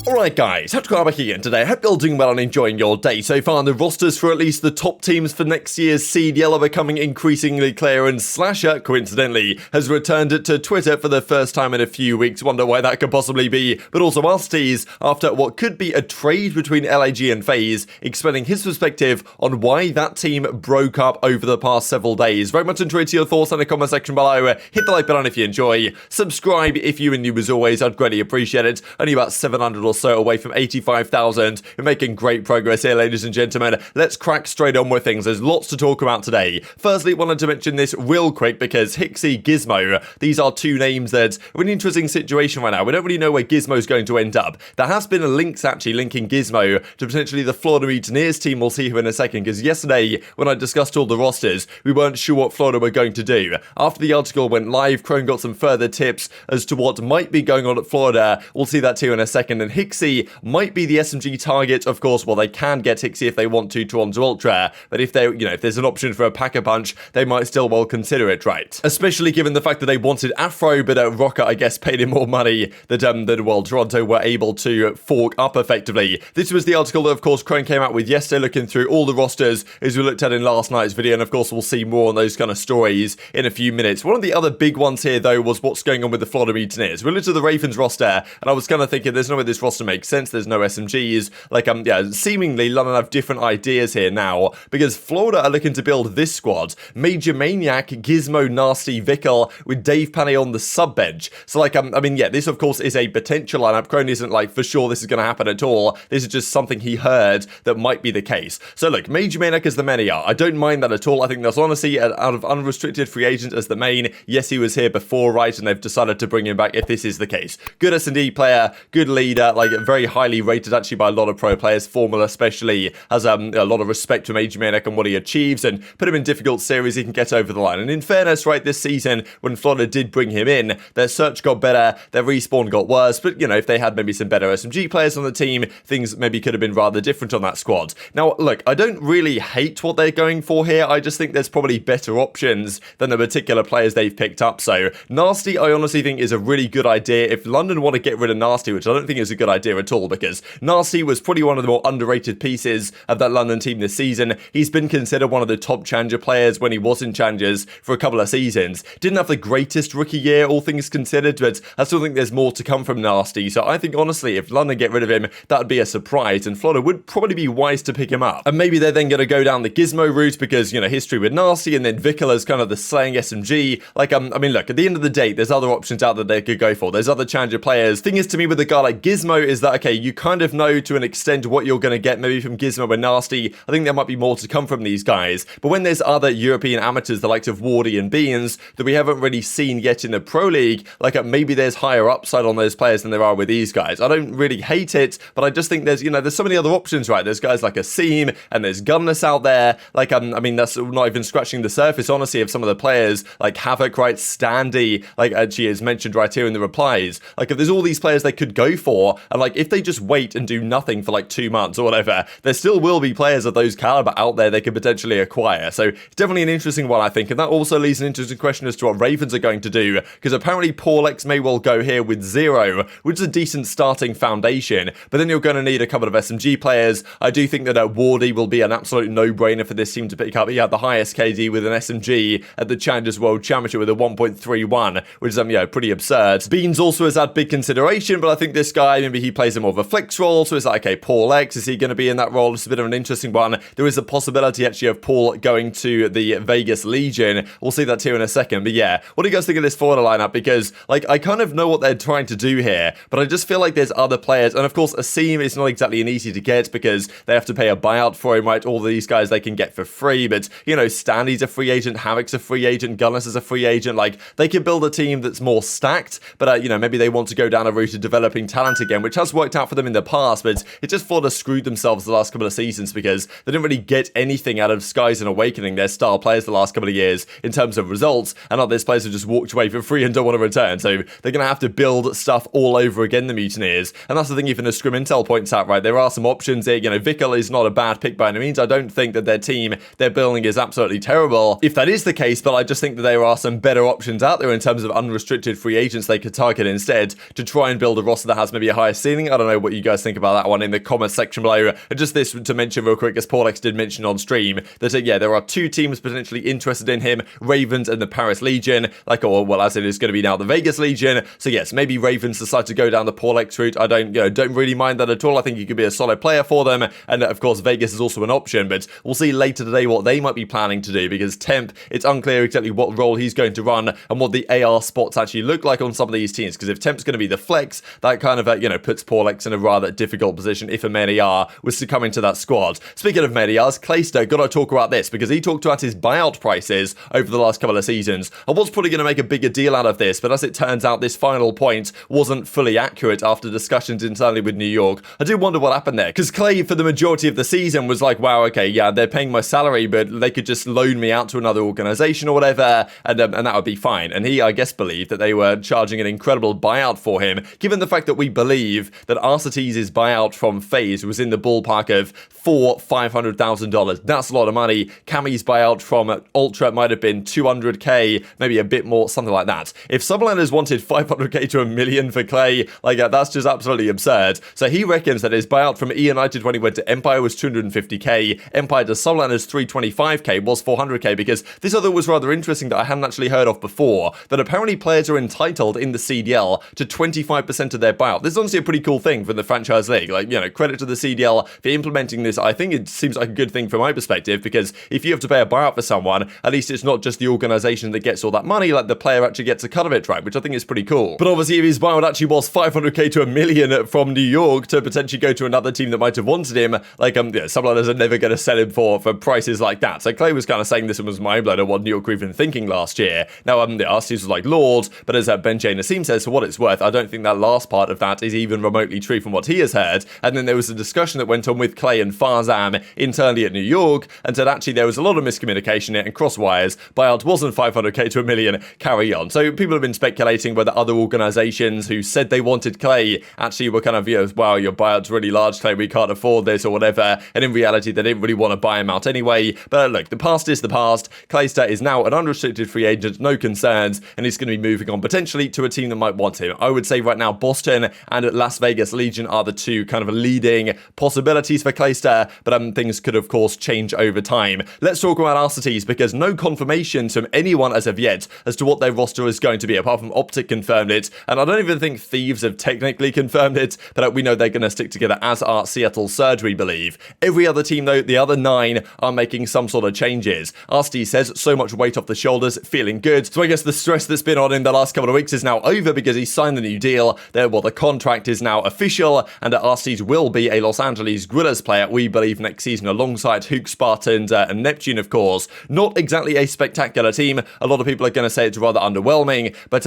Alright guys, TacticalRab back again today. I hope you're doing well and enjoying your day so far. And the rosters for at least the top teams for next year's seed yellow are becoming increasingly clear, and SlasheR, coincidentally, has returned to Twitter for the first time in a few weeks. Wonder why that could possibly be. But also Arcitys, after what could be a trade between LAG and FaZe, explaining his perspective on why that team broke up over the past several days. Very much enjoyed your thoughts in the comment section below. Hit the like button if you enjoy. Subscribe if you're new as always, I'd greatly appreciate it. Only about 700 or so away from 85,000. We're making great progress here, ladies and gentlemen. Let's crack straight on with things. There's lots to talk about today. Firstly, wanted to mention this real quick because Hicksy, Gismo, these are two names that are in an interesting situation right now. We don't really know where Gismo's going to end up. There has been links actually linking Gismo to potentially the Florida Mutineers team. We'll see here in a second, because yesterday when I discussed all the rosters, we weren't sure what Florida were going to do. After the article went live, Chrome got some further tips as to what might be going on at Florida. We'll see that too in a second. And Hicksy might be the SMG target. Of course, well, they can get Hicksy if they want to onto Ultra, but if they, if there's an option for a Pack-a-Punch, they might still well consider it, right? Especially given the fact that they wanted Afro, but Rocket, I guess, paid him more money than Toronto were able to fork up effectively. This was the article that, of course, Chrome came out with yesterday, looking through all the rosters as we looked at in last night's video, and of course, we'll see more on those kind of stories in a few minutes. One of the other big ones here, though, was what's going on with the Florida Mutineers. We looked at the Ravens roster, and I was kind of thinking, there's no way this roster makes sense. There's no SMGs. Seemingly London have different ideas here now, because Florida are looking to build this squad: Major Maniac, Gismo, Nastie, Vickle, with Dave Panay on the sub bench. So this of course is a potential lineup. Crone isn't for sure this is going to happen at all. This is just something he heard that might be the case. So look, Major Maniac as the main AR. I don't mind that at all. I think that's honestly out of unrestricted free agent as the main. Yes, he was here before, right? And they've decided to bring him back if this is the case. Good S&D player, good leader, very highly rated actually by a lot of pro players. Formula especially has a lot of respect for Major Maniac and what he achieves, and put him in difficult series, he can get over the line. And in fairness, right, this season when Florida did bring him in, their search got better, their respawn got worse, but if they had maybe some better SMG players on the team, things maybe could have been rather different on that squad. Now look, I don't really hate what they're going for here. I just think there's probably better options than the particular players they've picked up. So Nastie, I honestly think is a really good idea. If London want to get rid of Nastie, which I don't think is a good idea at all, because Nastie was probably one of the more underrated pieces of that London team this season. He's been considered one of the top challenger players when he was in challengers for a couple of seasons. Didn't have the greatest rookie year, all things considered, but I still think there's more to come from Nastie. So I think honestly, if London get rid of him, that would be a surprise, and Florida would probably be wise to pick him up. And maybe they're then going to go down the Gismo route because, history with Nastie, and then Vickle is kind of the slaying SMG. Look, at the end of the day, there's other options out that they could go for. There's other challenger players. Thing is, to me, with a guy like Gismo, is that, okay, you kind of know to an extent what you're going to get maybe from Gismo and Nastie. I think there might be more to come from these guys. But when there's other European amateurs, the likes of Wardy and Beans, that we haven't really seen yet in the Pro League, maybe there's higher upside on those players than there are with these guys. I don't really hate it, but I just think there's, there's so many other options, right? There's guys like a Seam, and there's Gunness out there. That's not even scratching the surface, honestly, of some of the players, like Havoc, right? Standy, actually is mentioned right here in the replies. If there's all these players they could go for, and if they just wait and do nothing for 2 months or whatever, there still will be players of those caliber out there they could potentially acquire. So it's definitely an interesting one, I think. And that also leads an interesting question as to what Ravens are going to do, because apparently Paul-X may well go here with 0, which is a decent starting foundation, but then you're going to need a couple of SMG players. I do think that Wardy will be an absolute no-brainer for this team to pick up. He had the highest KD with an SMG at the Challengers World Championship with a 1.31, which is pretty absurd. Beans also has had big consideration, but I think this guy, maybe he plays a more of a flex role, so it's okay, Paul-X, is he going to be in that role? It's a bit of an interesting one. There is a possibility actually of Paul going to the Vegas Legion. We'll see that here in a second. But yeah, what do you guys think of this Florida lineup? Because I kind of know what they're trying to do here, but I just feel like there's other players, and of course Asim is not exactly an easy to get because they have to pay a buyout for him, right? All these guys they can get for free, but Stanley's a free agent, Havoc's a free agent, Gunness is a free agent. They could build a team that's more stacked, but maybe they want to go down a route of developing talent again, which has worked out for them in the past, but it just Florida screwed themselves the last couple of seasons because they didn't really get anything out of Skies and Awakening, their star players the last couple of years in terms of results, and all these players have just walked away for free and don't want to return, so they're going to have to build stuff all over again, the Mutineers. And that's the thing, even as Scrim Intel points out, right, there are some options here. Vickle is not a bad pick by any means. I don't think that their team they're building is absolutely terrible, if that is the case, but I just think that there are some better options out there in terms of unrestricted free agents they could target instead to try and build a roster that has maybe a higher highest ceiling. I don't know what you guys think about that one in the comments section below. And just this to mention real quick, as Paulx did mention on stream, that yeah, there are 2 teams potentially interested in him, Ravens and the Paris Legion, like, or well, as it is going to be now the Vegas Legion. So yes, maybe Ravens decide to go down the Paulx route. I don't really mind that at all. I think he could be a solid player for them, and of course Vegas is also an option, but we'll see later today what they might be planning to do, because Temp, it's unclear exactly what role he's going to run and what the AR spots actually look like on some of these teams, because if Temp's going to be the flex, that kind of puts Paulx in a rather difficult position if a main AR was to come into that squad. Speaking of main ARs, Clayster, gotta talk about this, because he talked about his buyout prices over the last couple of seasons. I was probably going to make a bigger deal out of this, but as it turns out, this final point wasn't fully accurate after discussions internally with New York. I do wonder what happened there, because Clay, for the majority of the season, was like, wow, okay, yeah, they're paying my salary, but they could just loan me out to another organization or whatever, and that would be fine. And he, I guess, believed that they were charging an incredible buyout for him, given the fact that we believe that Arcitys' buyout from FaZe was in the ballpark of $500,000. That's a lot of money. Cammy's buyout from Ultra might have been 200k, maybe a bit more, something like that. If Subliners wanted 500k to $1 million for Clay, like that's just absolutely absurd. So he reckons that his buyout from United when he went to Empire was 250k, Empire to Subliners 325k, was 400k, because this other was rather interesting that I hadn't actually heard of before, that apparently players are entitled in the CDL to 25% of their buyout. This is honestly a pretty cool thing for the franchise league. Like, credit to the CDL for implementing this. I think it seems like a good thing from my perspective, because if you have to pay a buyout for someone, at least it's not just the organization that gets all that money, like the player actually gets a cut of it, right? Which I think is pretty cool. But obviously, if his buyout actually was 500k to $1 million from New York to potentially go to another team that might have wanted him, like, Subliners are never going to sell him for prices like that. So Clay was kind of saying this was mind-blowing at what New York were even thinking last year. Now, the Arcitys was like, Lord, but as Ben J. Nassim says, for what it's worth, I don't think that last part of that is even remotely true from what he has heard. And then there was a discussion that went on with Clay and Farzam internally at New York, and said actually there was a lot of miscommunication and cross wires. Buyout wasn't 500k to $1 million, carry on. So people have been speculating whether other organizations who said they wanted Clay actually were kind of, wow, your buyout's really large, Clay, we can't afford this or whatever. And in reality, they didn't really want to buy him out anyway. But look, the past is the past. Clayster is now an unrestricted free agent, no concerns, and he's going to be moving on potentially to a team that might want him. I would say right now Boston and Las Vegas Legion are the two kind of leading possibilities for Clayster, but things could of course change over time. Let's talk about Arcitys, because no confirmations from anyone as of yet as to what their roster is going to be, apart from Optic confirmed it, and I don't even think Thieves have technically confirmed it, but we know they're going to stick together, as are Seattle Surge, we believe. Every other team though, the other 9 are making some sort of changes. Arcitys says so much weight off the shoulders, feeling good. So I guess the stress that's been on him the last couple of weeks is now over, because he signed the new deal. The contract is now official, and Arcitys will be a Los Angeles Guerrillas player, we believe, next season, alongside Hook, Spartans, and Neptune, of course. Not exactly a spectacular team. A lot of people are going to say it's rather underwhelming, but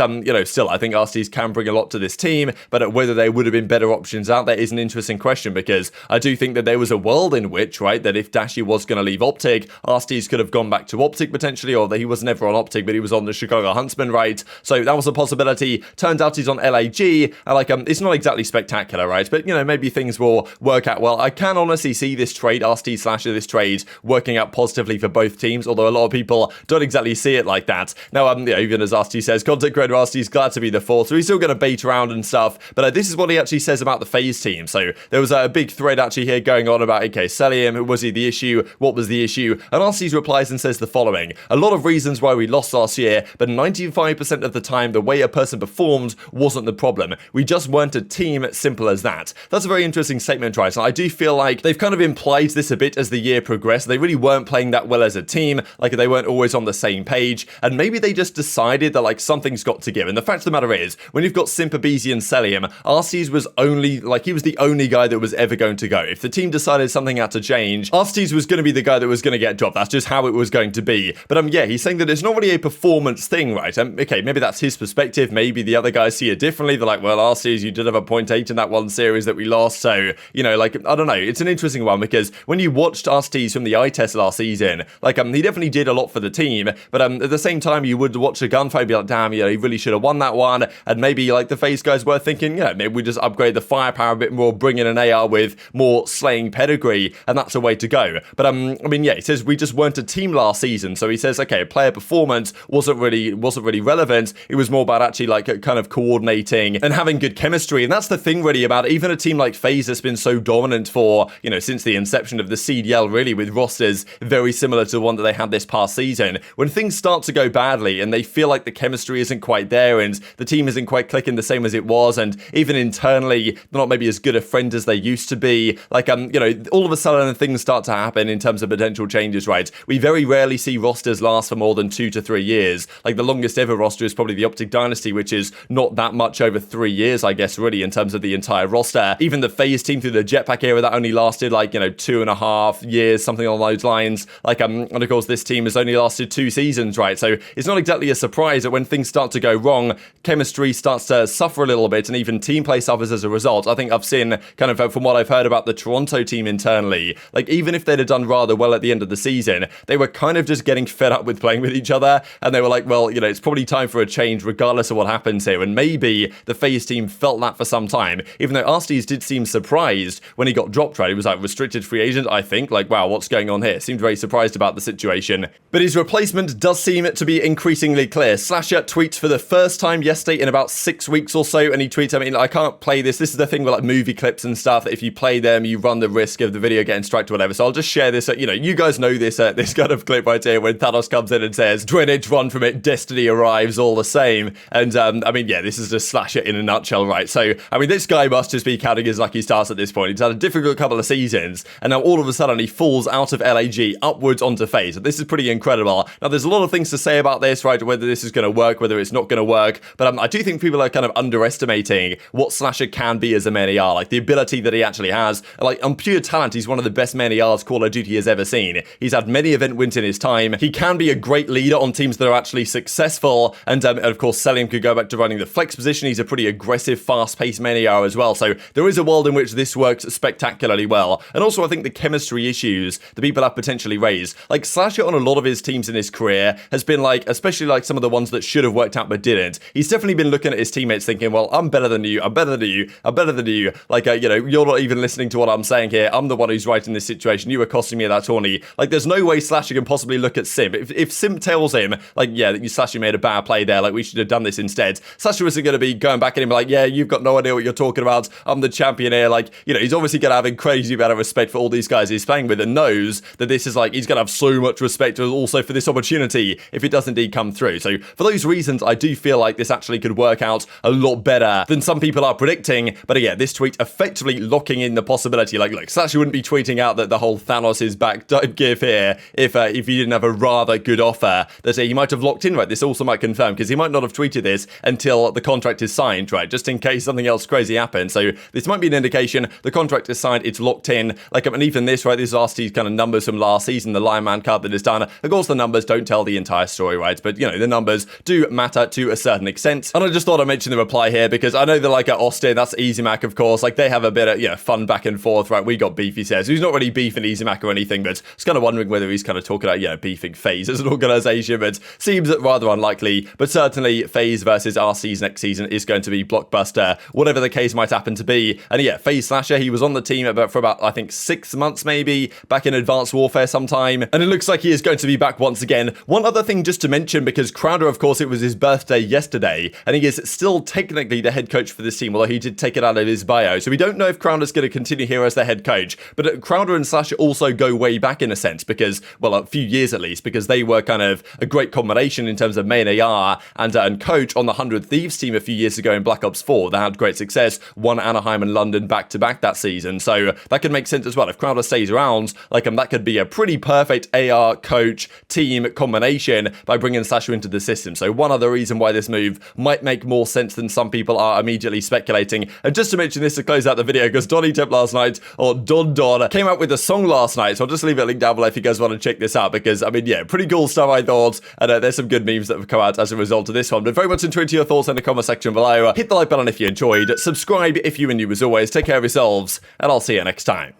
still, I think Arcitys can bring a lot to this team. But whether there would have been better options out there is an interesting question, because I do think that there was a world in which, right, that if Dashy was going to leave Optic, Arcitys could have gone back to Optic potentially, or that he was never on Optic, but he was on the Chicago Huntsman, right? So that was a possibility. Turns out he's on LAG, and it's not exactly spectacular, right? But maybe things will work out well. I can honestly see this trade, Arcitys / this trade, working out positively for both teams, although a lot of people don't exactly see it like that. Now, even as Arcitys says, content creator Arcitys glad to be the fourth, so he's still going to bait around and stuff, but this is what he actually says about the FaZe team. So there was a big thread actually here going on about, okay, Cellium, was he the issue? What was the issue? And Arcitys replies and says the following: a lot of reasons why we lost last year, but 95% of the time the way a person performed wasn't the problem. We just weren't a team, simple as that. That's a very interesting statement, right? And I do feel like they've kind of implied this a bit as the year progressed. They really weren't playing that well as a team, like they weren't always on the same page, and maybe they just decided that like something's got to give. And the fact of the matter is, when you've got Simp, aBeZy, and Cellium, Arcitys was only, he was the only guy that was ever going to go. If the team decided something had to change, Arcitys was going to be the guy that was going to get dropped. That's just how it was going to be. But yeah, he's saying that it's not really a performance thing, right? Okay, maybe that's his perspective. Maybe the other guys see it differently. They're like, well, Arcitys, you did have a 0.8 in that one series that we lost, so, I don't know. It's an interesting one, because when you watched Arcitys from the eye test last season, he definitely did a lot for the team, but at the same time, you would watch a gunfight and be like, damn, he really should have won that one, and maybe, the FaZe guys were thinking, maybe we just upgrade the firepower a bit more, bring in an AR with more slaying pedigree, and that's a way to go. But, he says we just weren't a team last season, so he says, okay, player performance wasn't really relevant. It was more about actually, kind of coordinating and having good chemistry, And that's the thing really about even a team like FaZe that's been so dominant for, you know, since the inception of the CDL, really, with rosters very similar to the one that they had this past season. When things start to go badly and they feel like the chemistry isn't quite there and the team isn't quite clicking the same as it was, and even internally they're not maybe as good a friend as they used to be, like, you know, all of a sudden things start to happen in terms of potential changes, right? We very rarely see rosters last for more than 2 to 3 years. Like, the longest ever roster is probably the Optic Dynasty, which is not that much over 3 years, I guess, really, in terms of the entire roster. Even the FaZe team through the Jetpack era, that only lasted, like, you know, 2.5 years, something along those lines. Like, and of course, this team has only lasted 2 seasons, right? So it's not exactly a surprise that when things start to go wrong, chemistry starts to suffer a little bit, and even team play suffers as a result. I think I've seen, kind of from what I've heard about the Toronto team internally, like, even if they'd have done rather well at the end of the season, they were kind of just getting fed up with playing with each other, and they were like, well, you know, it's probably time for a change regardless of what happens here. And maybe the FaZe team felt that for some time, even though Arcitys did seem surprised when he got dropped, right? He was like, restricted free agent, I think, like, wow, what's going on here? Seemed very surprised about the situation. But his replacement does seem to be increasingly clear. SlasheR tweets for the first time yesterday in about 6 weeks or so, and he tweets, I mean, I can't play this. This is the thing with, like, movie clips and stuff, that if you play them, you run the risk of the video getting striked or whatever. So I'll just share this, you know, you guys know this, this kind of clip right here when Thanos comes in and says, Drainage, run from it, destiny arrives all the same. And, I mean, yeah, this is just SlasheR in a nutshell, right? So, I mean, this guy must just be counting his lucky stars at this point. He's had a difficult couple of seasons, and now all of a sudden he falls out of LAG upwards onto FaZe. This is pretty incredible. Now, there's a lot of things to say about this, right? Whether this is going to work, whether it's not going to work. But I do think people are kind of underestimating what SlasheR can be as a main AR, like the ability that he actually has. Like, on pure talent, he's one of the best main ARs Call of Duty has ever seen. He's had many event wins in his time. He can be a great leader on teams that are actually successful. And of course, Cellium could go back to running the flex position. He's a pretty aggressive, fast-paced main AR as well. So there is a world in which this works spectacularly well. And also, I think the chemistry issues that people have potentially raised, like SlasheR on a lot of his teams in his career has been like, especially like some of the ones that should have worked out but didn't, he's definitely been looking at his teammates thinking, well, I'm better than you, I'm better than you, I'm better than you. Like, you know, you're not even listening to what I'm saying here. I'm the one who's right in this situation. You were costing me at that tourney. Like, there's no way SlasheR can possibly look at Simp. If Simp tells him, like, yeah, that SlasheR made a bad play there, like, we should have done this instead, SlasheR isn't going to be going back at him like, yeah, you've got no idea what you're talking about. I'm the champion here. Like, you know, he's obviously going to have a crazy amount of respect for all these guys he's playing with, and knows that this is like, he's going to have so much respect also for this opportunity if it does indeed come through. So for those reasons, I do feel like this actually could work out a lot better than some people are predicting. But yeah, this tweet effectively locking in the possibility. Like, look, SlasheR wouldn't be tweeting out that the whole Thanos is back type gif here if he didn't have a rather good offer that he might have locked in, right? This also might confirm, because he might not have tweeted this until the contract is signed, right? Just in case something else crazy happens. So this might be an indication the contract is signed, it's locked in. Like, I mean, even this, right? This is Arcitys kind of numbers from last season, the Lion Man card that is done. Of course, the numbers don't tell the entire story, right? But, you know, the numbers do matter to a certain extent. And I just thought I'd mention the reply here, because I know that, like, at Austin, that's easyMack, of course. Like, they have a bit of, you know, fun back and forth, right? We got beef, he says. He's not really beefing easyMack or anything, but just kind of wondering whether he's kind of talking about, you know, beefing FaZe as an organization, but seems rather unlikely. But certainly, FaZe versus RC's next season is going to be blockbuster, whatever the case might happen to be. And yeah, FaZe SlasheR, he was on the team for about, I think, 6 months maybe, back in Advanced Warfare sometime, and it looks like he is going to be back once again. One other thing just to mention, because Crowder, of course, it was his birthday yesterday, and he is still technically the head coach for this team, although he did take it out of his bio. So we don't know if Crowder's going to continue here as the head coach, but Crowder and SlasheR also go way back in a sense, because, well, a few years at least, because they were kind of a great combination in terms of main AR and coach on the 100 Thieves team a few years ago in Black Ops 4. They had great success, won Anaheim and London back-to-back that season, so that could make sense as well. If Crowder stays around, like, that could be a pretty perfect AR coach team combination by bringing SlasheR into the system. So one other reason why this move might make more sense than some people are immediately speculating. And just to mention this to close out the video, because Donny Temp last night, or Don came out with a song last night, so I'll just leave a link down below if you guys want to check this out, because, I mean, yeah, pretty cool stuff, I thought, and there's some good memes that have come out as a result of this one. But very much enjoyed your thoughts in the comment section below. Hit the like button if you enjoyed, subscribe if you were new as always, take care of yourselves, and I'll see you next time.